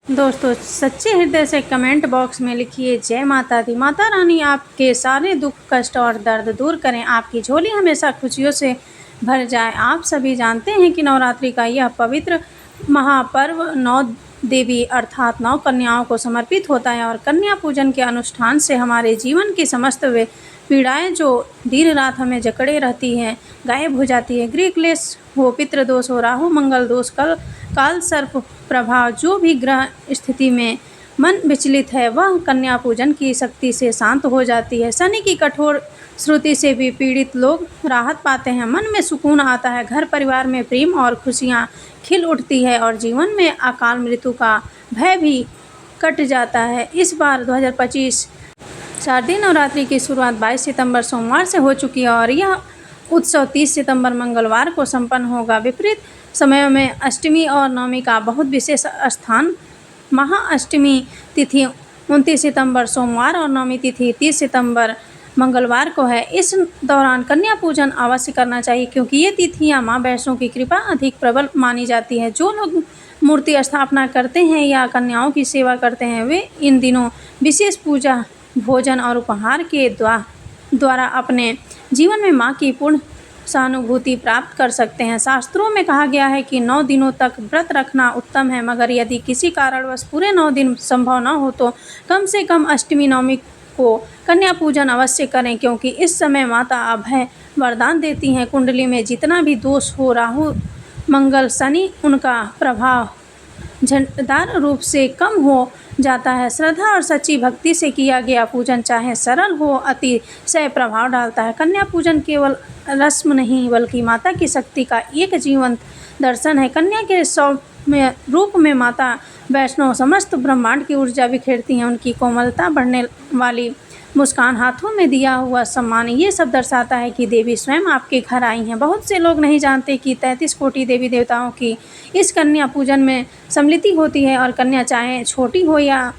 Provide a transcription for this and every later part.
दोस्तों सच्चे हृदय से कमेंट बॉक्स में लिखिए जय माता दी। माता रानी आपके सारे दुख कष्ट और दर्द दूर करें, आपकी झोली हमेशा खुशियों से भर जाए। आप सभी जानते हैं कि नवरात्रि का यह पवित्र महापर्व 9 देवी अर्थात 9 कन्याओं को समर्पित होता है और कन्या पूजन के अनुष्ठान से हमारे जीवन की समस्त वे पीड़ाएं जो दिन रात हमें जकड़े रहती हैं गायब हो जाती है। गृह क्लेश हो, पितृदोष हो, राहु मंगल दोष, काल सर्प प्रभाव, जो भी ग्रह स्थिति में मन विचलित है वह कन्या पूजन की शक्ति से शांत हो जाती है। शनि की कठोर श्रुति से भी पीड़ित लोग राहत पाते हैं, मन में सुकून आता है, घर परिवार में प्रेम और खुशियां खिल उठती है और जीवन में अकाल मृत्यु का भय भी कट जाता है। इस बार 2025 शारदीय नवरात्रि की शुरुआत 22 सितंबर सोमवार से हो चुकी है और यह उत्सव 30 सितंबर मंगलवार को संपन्न होगा। विपरीत समयों में अष्टमी और नवमी का बहुत विशेष स्थान। महाअष्टमी तिथि 29 सितंबर सोमवार और नवमी तिथि 30 सितंबर मंगलवार को है। इस दौरान कन्या पूजन अवश्य करना चाहिए क्योंकि ये तिथियां मां वैष्णो की कृपा अधिक प्रबल मानी जाती है। जो लोग मूर्ति स्थापना करते हैं या कन्याओं की सेवा करते हैं वे इन दिनों विशेष पूजा, भोजन और उपहार के द्वारा अपने जीवन में मां की पूर्ण सहानुभूति प्राप्त कर सकते हैं। शास्त्रों में कहा गया है कि 9 दिनों तक व्रत रखना उत्तम है, मगर यदि किसी कारणवश पूरे 9 दिन संभव न हो तो कम से कम अष्टमी नवमी को कन्या पूजन अवश्य करें क्योंकि इस समय माता अभय वरदान देती हैं। कुंडली में जितना भी दोष हो, राहु मंगल शनि, उनका प्रभाव झंझारदार रूप से कम हो जाता है। श्रद्धा और सच्ची भक्ति से किया गया पूजन चाहे सरल हो अतिशय प्रभाव डालता है। कन्या पूजन केवल रस्म नहीं बल्कि माता की शक्ति का एक जीवंत दर्शन है। कन्या के सौम्य रूप में माता वैष्णो समस्त ब्रह्मांड की ऊर्जा बिखेरती हैं। उनकी कोमलता, बढ़ने वाली मुस्कान, हाथों में दिया हुआ सम्मान, ये सब दर्शाता है कि देवी स्वयं आपके घर आई हैं। बहुत से लोग नहीं जानते कि 33 कोटि देवी देवताओं की इस कन्या पूजन में सम्मिलित होती है और कन्या चाहे छोटी हो या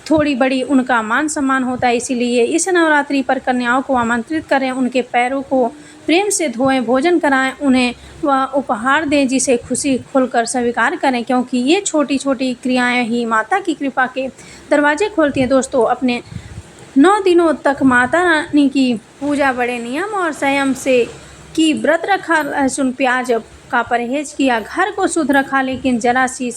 थोड़ी बड़ी उनका मान सम्मान होता है। इसीलिए इस नवरात्रि पर कन्याओं को आमंत्रित करें, उनके पैरों को प्रेम से धोएं, भोजन कराएं, उन्हें वह उपहार दें जिसे खुशी खुलकर स्वीकार करें क्योंकि ये छोटी छोटी क्रियाएं ही माता की कृपा के दरवाजे खोलती हैं। दोस्तों अपने 9 दिनों तक माता रानी की पूजा बड़े नियम और संयम से की। व्रत रखा, लहसुन प्याज का परहेज किया, घर को शुद्ध रखा, लेकिन जरा सी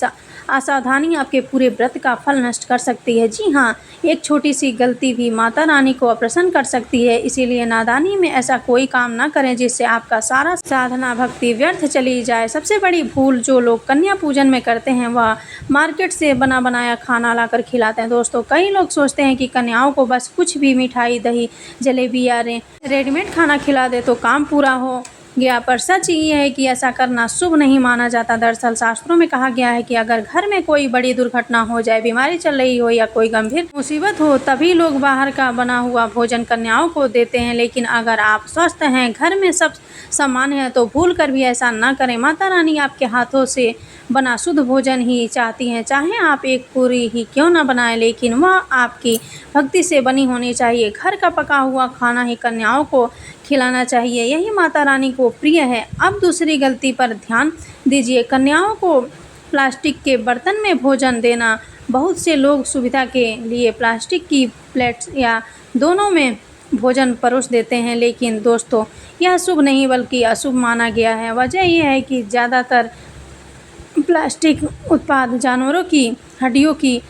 असावधानी आपके पूरे व्रत का फल नष्ट कर सकती है। जी हाँ, एक छोटी सी गलती भी माता रानी को अप्रसन्न कर सकती है। इसीलिए नादानी में ऐसा कोई काम ना करें जिससे आपका सारा साधना भक्ति व्यर्थ चली जाए। सबसे बड़ी भूल जो लोग कन्या पूजन में करते हैं वह मार्केट से बना बनाया खाना लाकर खिलाते हैं। दोस्तों कई लोग सोचते हैं कि कन्याओं को बस कुछ भी मिठाई, दही, जलेबी या रेडीमेड खाना खिला दे तो काम पूरा हो गया, पर सच ये है कि ऐसा करना शुभ नहीं माना जाता। दरअसल शास्त्रों में कहा गया है कि अगर घर में कोई बड़ी दुर्घटना हो जाए, बीमारी चल रही हो या कोई गंभीर मुसीबत हो तभी लोग बाहर का बना हुआ भोजन कन्याओं को देते हैं, लेकिन अगर आप स्वस्थ हैं, घर में सब सामान्य है तो भूल कर भी ऐसा न करें। माता रानी आपके हाथों से बना शुद्ध भोजन ही चाहती हैं, चाहे आप एक पूरी ही क्यों न बनाएं, लेकिन वह आपकी भक्ति से बनी होनी चाहिए। घर का पका हुआ खाना ही कन्याओं को खिलाना चाहिए, यही माता रानी को प्रिय है। अब दूसरी गलती पर ध्यान दीजिए, कन्याओं को प्लास्टिक के बर्तन में भोजन देना। बहुत से लोग सुविधा के लिए प्लास्टिक की प्लेट्स या दोनों में भोजन परोस देते हैं, लेकिन दोस्तों यह शुभ नहीं बल्कि अशुभ माना गया है। वजह यह है कि ज़्यादातर प्लास्टिक उत्पाद जानवरों की हड्डियों की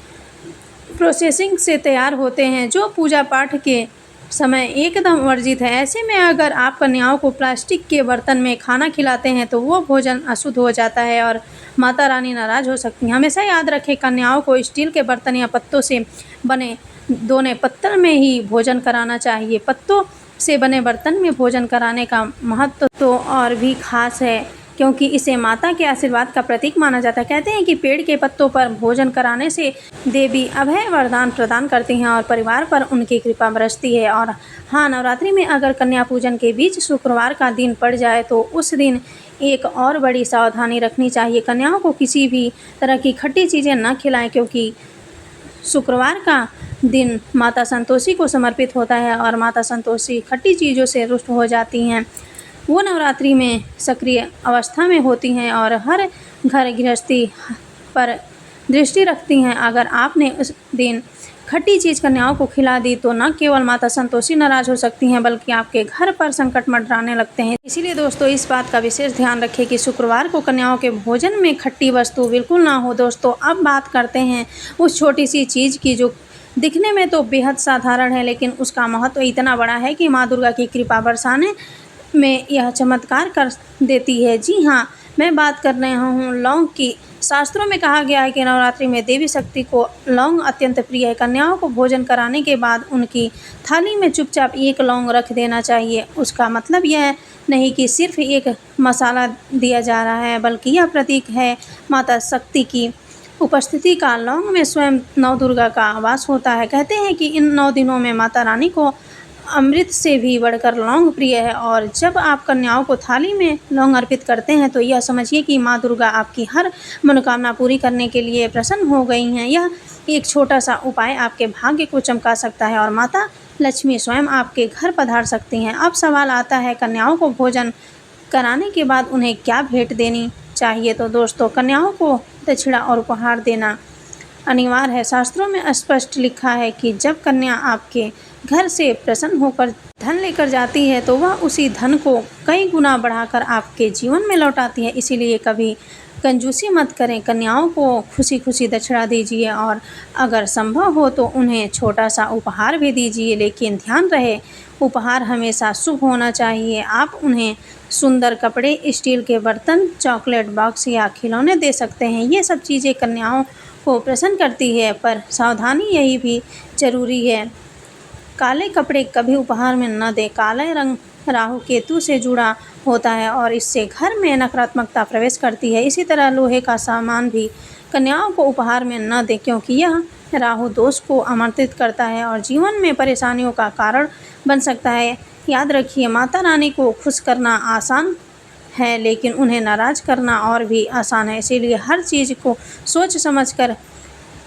प्रोसेसिंग से तैयार होते हैं जो पूजा पाठ के समय एकदम वर्जित है। ऐसे में अगर आप कन्याओं को प्लास्टिक के बर्तन में खाना खिलाते हैं तो वो भोजन अशुद्ध हो जाता है और माता रानी नाराज हो सकती हैं। हमेशा याद रखें, कन्याओं को स्टील के बर्तन या पत्तों से बने दोने पत्तल में ही भोजन कराना चाहिए। पत्तों से बने बर्तन में भोजन कराने का महत्व तो और भी खास है क्योंकि इसे माता के आशीर्वाद का प्रतीक माना जाता है। कहते हैं कि पेड़ के पत्तों पर भोजन कराने से देवी अभय वरदान प्रदान करती हैं और परिवार पर उनकी कृपा बरसती है। और हाँ, नवरात्रि में अगर कन्या पूजन के बीच शुक्रवार का दिन पड़ जाए तो उस दिन एक और बड़ी सावधानी रखनी चाहिए। कन्याओं को किसी भी तरह की खट्टी चीज़ें न खिलाएं क्योंकि शुक्रवार का दिन माता संतोषी को समर्पित होता है और माता संतोषी खट्टी चीज़ों से रुष्ट हो जाती हैं। वो नवरात्रि में सक्रिय अवस्था में होती हैं और हर घर गृहस्थी पर दृष्टि रखती हैं। अगर आपने उस दिन खट्टी चीज़ कन्याओं को खिला दी तो न केवल माता संतोषी नाराज हो सकती हैं बल्कि आपके घर पर संकट मंडराने लगते हैं। इसीलिए दोस्तों इस बात का विशेष ध्यान रखें कि शुक्रवार को कन्याओं के भोजन में खट्टी वस्तु बिल्कुल ना हो। दोस्तों अब बात करते हैं उस छोटी सी चीज़ की जो दिखने में तो बेहद साधारण है, लेकिन उसका महत्व इतना बड़ा है कि माँ दुर्गा की कृपा बरसाने में यह चमत्कार कर देती है। जी हाँ, मैं बात कर रहा हूँ लौंग की। शास्त्रों में कहा गया है कि नवरात्रि में देवी शक्ति को लौंग अत्यंत प्रिय है। कन्याओं को भोजन कराने के बाद उनकी थाली में चुपचाप एक लौंग रख देना चाहिए। उसका मतलब यह नहीं कि सिर्फ एक मसाला दिया जा रहा है, बल्कि यह प्रतीक है माता शक्ति की उपस्थिति का। लौंग में स्वयं नौ दुर्गा का वास होता है। कहते हैं कि इन 9 दिनों में माता रानी को अमृत से भी बढ़कर लौंग प्रिय है, और जब आप कन्याओं को थाली में लौंग अर्पित करते हैं तो यह समझिए कि माँ दुर्गा आपकी हर मनोकामना पूरी करने के लिए प्रसन्न हो गई हैं। यह एक छोटा सा उपाय आपके भाग्य को चमका सकता है और माता लक्ष्मी स्वयं आपके घर पधार सकती हैं। अब सवाल आता है, कन्याओं को भोजन कराने के बाद उन्हें क्या भेंट देनी चाहिए? तो दोस्तों कन्याओं को दक्षिणा और उपहार देना अनिवार्य है। शास्त्रों में स्पष्ट लिखा है कि जब कन्या आपके घर से प्रसन्न होकर धन लेकर जाती है तो वह उसी धन को कई गुना बढ़ाकर आपके जीवन में लौटाती है। इसीलिए कभी कंजूसी मत करें, कन्याओं को खुशी खुशी दक्षिणा दीजिए और अगर संभव हो तो उन्हें छोटा सा उपहार भी दीजिए, लेकिन ध्यान रहे उपहार हमेशा शुभ होना चाहिए। आप उन्हें सुंदर कपड़े, स्टील के बर्तन, चॉकलेट बॉक्स या खिलौने दे सकते हैं। ये सब चीज़ें कन्याओं को प्रसन्न करती है, पर सावधानी यही भी जरूरी है, काले कपड़े कभी उपहार में न दें। काले रंग राहु केतु से जुड़ा होता है और इससे घर में नकारात्मकता प्रवेश करती है। इसी तरह लोहे का सामान भी कन्याओं को उपहार में न दें, क्योंकि यह राहु दोष को आमंत्रित करता है और जीवन में परेशानियों का कारण बन सकता है। याद रखिए, माता रानी को खुश करना आसान है, लेकिन उन्हें नाराज़ करना और भी आसान है। इसीलिए हर चीज़ को सोच समझ कर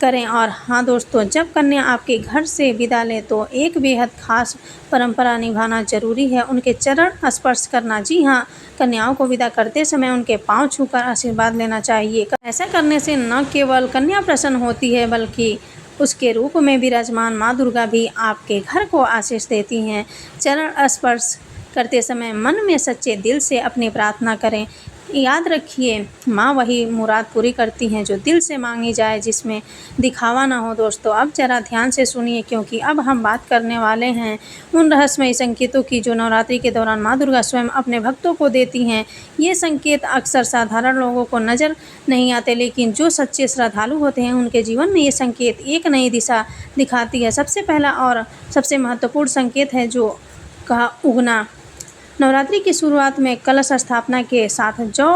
करें। और हाँ दोस्तों, जब कन्या आपके घर से विदा ले तो एक बेहद खास परंपरा निभाना जरूरी है, उनके चरण स्पर्श करना। जी हाँ, कन्याओं को विदा करते समय उनके पांव छूकर आशीर्वाद लेना चाहिए। ऐसा करने से न केवल कन्या प्रसन्न होती है बल्कि उसके रूप में विराजमान माँ दुर्गा भी आपके घर को आशीष देती हैं। चरण स्पर्श करते समय मन में सच्चे दिल से अपनी प्रार्थना करें। याद रखिए, माँ वही मुराद पूरी करती हैं जो दिल से मांगी जाए, जिसमें दिखावा ना हो। दोस्तों अब जरा ध्यान से सुनिए, क्योंकि अब हम बात करने वाले हैं उन रहस्यमयी संकेतों की जो नवरात्रि के दौरान माँ दुर्गा स्वयं अपने भक्तों को देती हैं। ये संकेत अक्सर साधारण लोगों को नज़र नहीं आते, लेकिन जो सच्चे श्रद्धालु होते हैं उनके जीवन में ये संकेत एक नई दिशा दिखाती है। सबसे पहला और सबसे महत्वपूर्ण संकेत है जो का उगना। नवरात्रि की शुरुआत में कलश स्थापना के साथ जौ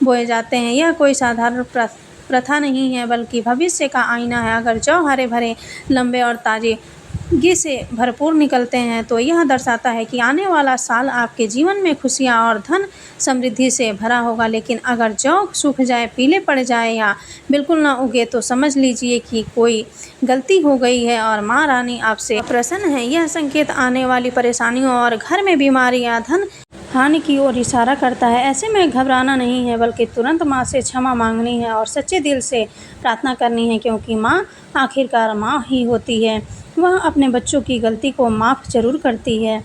बोए जाते हैं। यह कोई साधारण प्रथा नहीं है, बल्कि भविष्य का आईना है। अगर जौ हरे भरे, लंबे और ताजगी से भरपूर निकलते हैं तो यह दर्शाता है कि आने वाला साल आपके जीवन में खुशियां और धन समृद्धि से भरा होगा। लेकिन अगर जौ सूख जाए, पीले पड़ जाए या बिल्कुल ना उगे तो समझ लीजिए कि कोई गलती हो गई है और माँ रानी आपसे प्रसन्न है। यह संकेत आने वाली परेशानियों और घर में बीमारी या धन हानि की ओर इशारा करता है। ऐसे में घबराना नहीं है, बल्कि तुरंत माँ से क्षमा मांगनी है और सच्चे दिल से प्रार्थना करनी है, क्योंकि माँ आखिरकार माँ ही होती है। वह अपने बच्चों की गलती को माफ़ जरूर करती है।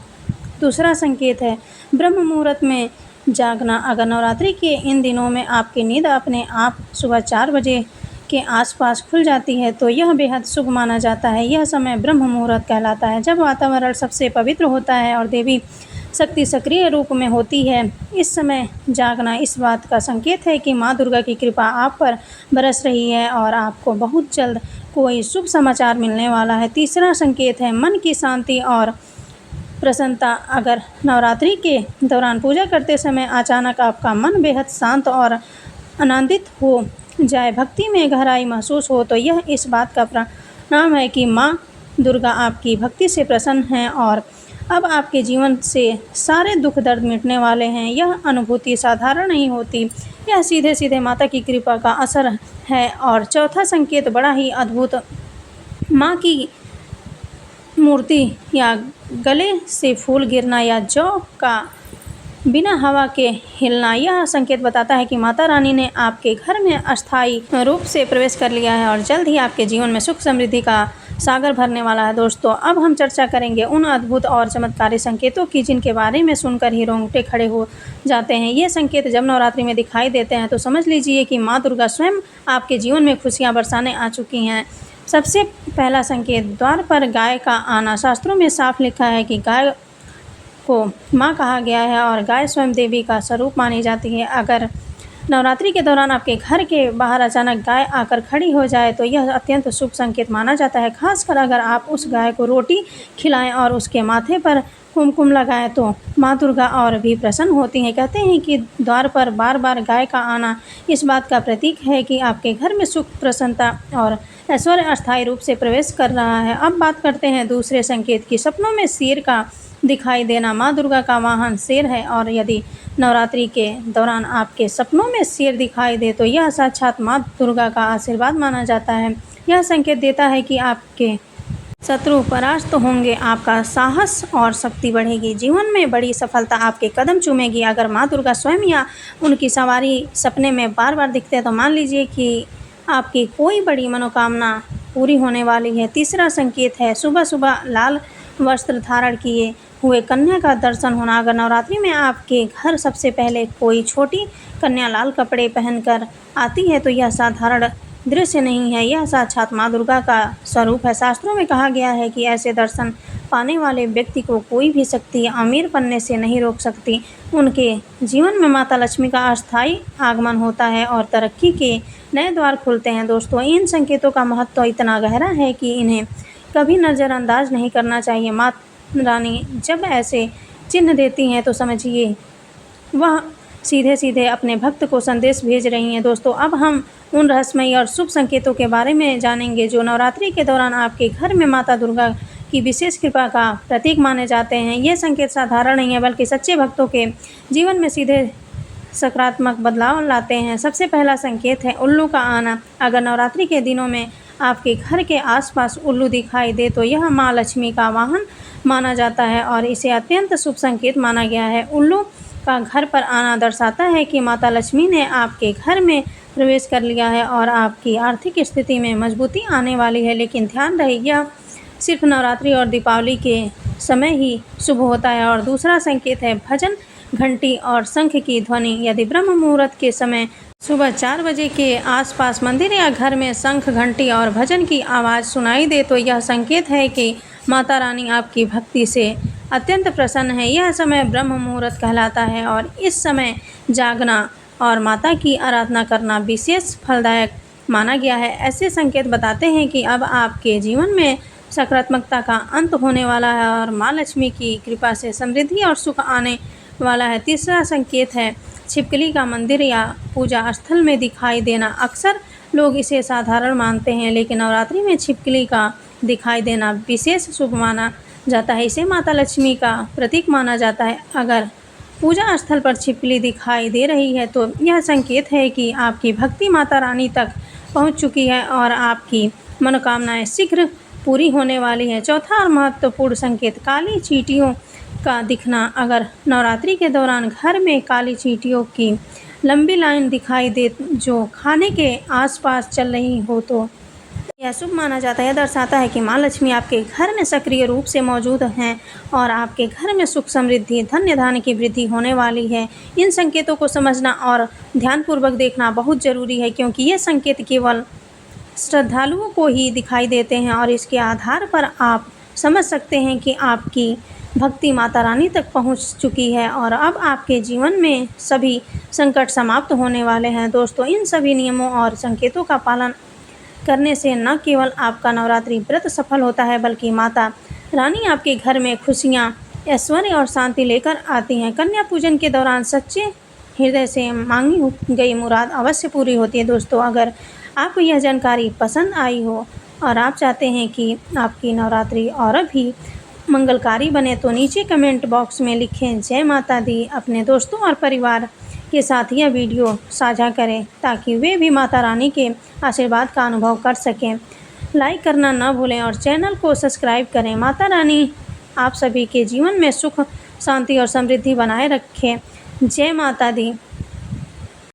दूसरा संकेत है ब्रह्म मुहूर्त में जागना। अगर नवरात्रि के इन दिनों में आपकी नींद अपने आप सुबह 4 बजे के आसपास खुल जाती है तो यह बेहद शुभ माना जाता है। यह समय ब्रह्म मुहूर्त कहलाता है, जब वातावरण सबसे पवित्र होता है और देवी शक्ति सक्रिय रूप में होती है। इस समय जागना इस बात का संकेत है कि माँ दुर्गा की कृपा आप पर बरस रही है और आपको बहुत जल्द कोई शुभ समाचार मिलने वाला है। तीसरा संकेत है मन की शांति और प्रसन्नता। अगर नवरात्रि के दौरान पूजा करते समय अचानक आपका मन बेहद शांत और आनंदित हो जाए, भक्ति में गहराई महसूस हो, तो यह इस बात का प्रमाण है कि माँ दुर्गा आपकी भक्ति से प्रसन्न हैं और अब आपके जीवन से सारे दुख दर्द मिटने वाले हैं। यह अनुभूति साधारण नहीं होती, यह सीधे सीधे माता की कृपा का असर है। और चौथा संकेत बड़ा ही अद्भुत, माँ की मूर्ति या गले से फूल गिरना या जौ का बिना हवा के हिलना। यह संकेत बताता है कि माता रानी ने आपके घर में अस्थायी रूप से प्रवेश कर लिया है और जल्द ही आपके जीवन में सुख समृद्धि का सागर भरने वाला है। दोस्तों, अब हम चर्चा करेंगे उन अद्भुत और चमत्कारी संकेतों की जिनके बारे में सुनकर ही रोंगटे खड़े हो जाते हैं। ये संकेत जब नवरात्रि में दिखाई देते हैं तो समझ लीजिए कि माँ दुर्गा स्वयं आपके जीवन में खुशियाँ बरसाने आ चुकी हैं। सबसे पहला संकेत, द्वार पर गाय का आना। शास्त्रों में साफ लिखा है कि गाय को माँ कहा गया है और गाय स्वयं देवी का स्वरूप मानी जाती है। अगर नवरात्रि के दौरान आपके घर के बाहर अचानक गाय आकर खड़ी हो जाए तो यह अत्यंत शुभ संकेत माना जाता है। खासकर अगर आप उस गाय को रोटी खिलाएं और उसके माथे पर कुमकुम लगाएं तो माँ दुर्गा और भी प्रसन्न होती हैं। कहते हैं कि द्वार पर बार बार गाय का आना इस बात का प्रतीक है कि आपके घर में सुख, प्रसन्नता और ऐश्वर्य अस्थायी रूप से प्रवेश कर रहा है। अब बात करते हैं दूसरे संकेत की। सपनों में शेर का दिखाई देना। माँ दुर्गा का वाहन शेर है और यदि नवरात्रि के दौरान आपके सपनों में शेर दिखाई दे तो यह साक्षात माँ दुर्गा का आशीर्वाद माना जाता है। यह संकेत देता है कि आपके शत्रु परास्त होंगे, आपका साहस और शक्ति बढ़ेगी, जीवन में बड़ी सफलता आपके कदम चूमेगी। अगर माँ दुर्गा स्वयं या उनकी सवारी सपने में बार बार दिखते हैं तो मान लीजिए कि आपकी कोई बड़ी मनोकामना पूरी होने वाली है। तीसरा संकेत है, सुबह सुबह लाल वस्त्र धारण किए हुए कन्या का दर्शन होना। अगर नवरात्रि में आपके घर सबसे पहले कोई छोटी कन्या लाल कपड़े पहनकर आती है तो यह साधारण दृश्य नहीं है, यह साक्षात माँ दुर्गा का स्वरूप है। शास्त्रों में कहा गया है कि ऐसे दर्शन पाने वाले व्यक्ति को कोई भी शक्ति अमीर बनने से नहीं रोक सकती। उनके जीवन में माता लक्ष्मी का अस्थायी आगमन होता है और तरक्की के नए द्वार खुलते हैं। दोस्तों, इन संकेतों का महत्व इतना गहरा है कि इन्हें कभी नज़रअंदाज नहीं करना चाहिए। माँ रानी जब ऐसे चिन्ह देती हैं तो समझिए वह सीधे सीधे अपने भक्त को संदेश भेज रही हैं। दोस्तों, अब हम उन रहस्यमयी और शुभ संकेतों के बारे में जानेंगे जो नवरात्रि के दौरान आपके घर में माता दुर्गा की विशेष कृपा का प्रतीक माने जाते हैं। ये संकेत साधारण नहीं है बल्कि सच्चे भक्तों के जीवन में सीधे सकारात्मक बदलाव लाते हैं। सबसे पहला संकेत है उल्लू का आना। अगर नवरात्रि के दिनों में आपके घर के आसपास उल्लू दिखाई दे तो यह माँ लक्ष्मी का वाहन माना जाता है और इसे अत्यंत शुभ संकेत माना गया है। उल्लू का घर पर आना दर्शाता है कि माता लक्ष्मी ने आपके घर में प्रवेश कर लिया है और आपकी आर्थिक स्थिति में मजबूती आने वाली है। लेकिन ध्यान रहे, यह सिर्फ नवरात्रि और दीपावली के समय ही शुभ होता है। और दूसरा संकेत है भजन, घंटी और शंख की ध्वनि। यदि ब्रह्म मुहूर्त के समय सुबह 4 बजे के आसपास मंदिर या घर में शंख, घंटी और भजन की आवाज़ सुनाई दे तो यह संकेत है कि माता रानी आपकी भक्ति से अत्यंत प्रसन्न है। यह समय ब्रह्म मुहूर्त कहलाता है और इस समय जागना और माता की आराधना करना विशेष फलदायक माना गया है। ऐसे संकेत बताते हैं कि अब आपके जीवन में सकारात्मकता का अंत होने वाला है और माँ लक्ष्मी की कृपा से समृद्धि और सुख आने वाला है। तीसरा संकेत है छिपकली का मंदिर या पूजा स्थल में दिखाई देना। अक्सर लोग इसे साधारण मानते हैं लेकिन नवरात्रि में छिपकली का दिखाई देना विशेष शुभ माना जाता है। इसे माता लक्ष्मी का प्रतीक माना जाता है। अगर पूजा स्थल पर छिपकली दिखाई दे रही है तो यह संकेत है कि आपकी भक्ति माता रानी तक पहुंच चुकी है और आपकी मनोकामनाएं शीघ्र पूरी होने वाली है। चौथा और महत्वपूर्ण संकेत काली चींटियों का दिखना। अगर नवरात्रि के दौरान घर में काली चींटियों की लंबी लाइन दिखाई दे जो खाने के आसपास चल रही हो तो यह शुभ माना जाता है। यह दर्शाता है कि माँ लक्ष्मी आपके घर में सक्रिय रूप से मौजूद हैं और आपके घर में सुख, समृद्धि, धन्य धान्य की वृद्धि होने वाली है। इन संकेतों को समझना और ध्यानपूर्वक देखना बहुत ज़रूरी है क्योंकि ये संकेत केवल श्रद्धालुओं को ही दिखाई देते हैं और इसके आधार पर आप समझ सकते हैं कि आपकी भक्ति माता रानी तक पहुंच चुकी है और अब आपके जीवन में सभी संकट समाप्त होने वाले हैं। दोस्तों, इन सभी नियमों और संकेतों का पालन करने से न केवल आपका नवरात्रि व्रत सफल होता है बल्कि माता रानी आपके घर में खुशियाँ, ऐश्वर्य और शांति लेकर आती हैं। कन्या पूजन के दौरान सच्चे हृदय से मांगी गई मुराद अवश्य पूरी होती है। दोस्तों, अगर आपको यह जानकारी पसंद आई हो और आप चाहते हैं कि आपकी नवरात्रि और भी मंगलकारी बने तो नीचे कमेंट बॉक्स में लिखें जय माता दी। अपने दोस्तों और परिवार के साथ यह वीडियो साझा करें ताकि वे भी माता रानी के आशीर्वाद का अनुभव कर सकें। लाइक करना न भूलें और चैनल को सब्सक्राइब करें। माता रानी आप सभी के जीवन में सुख, शांति और समृद्धि बनाए रखें। जय माता दी।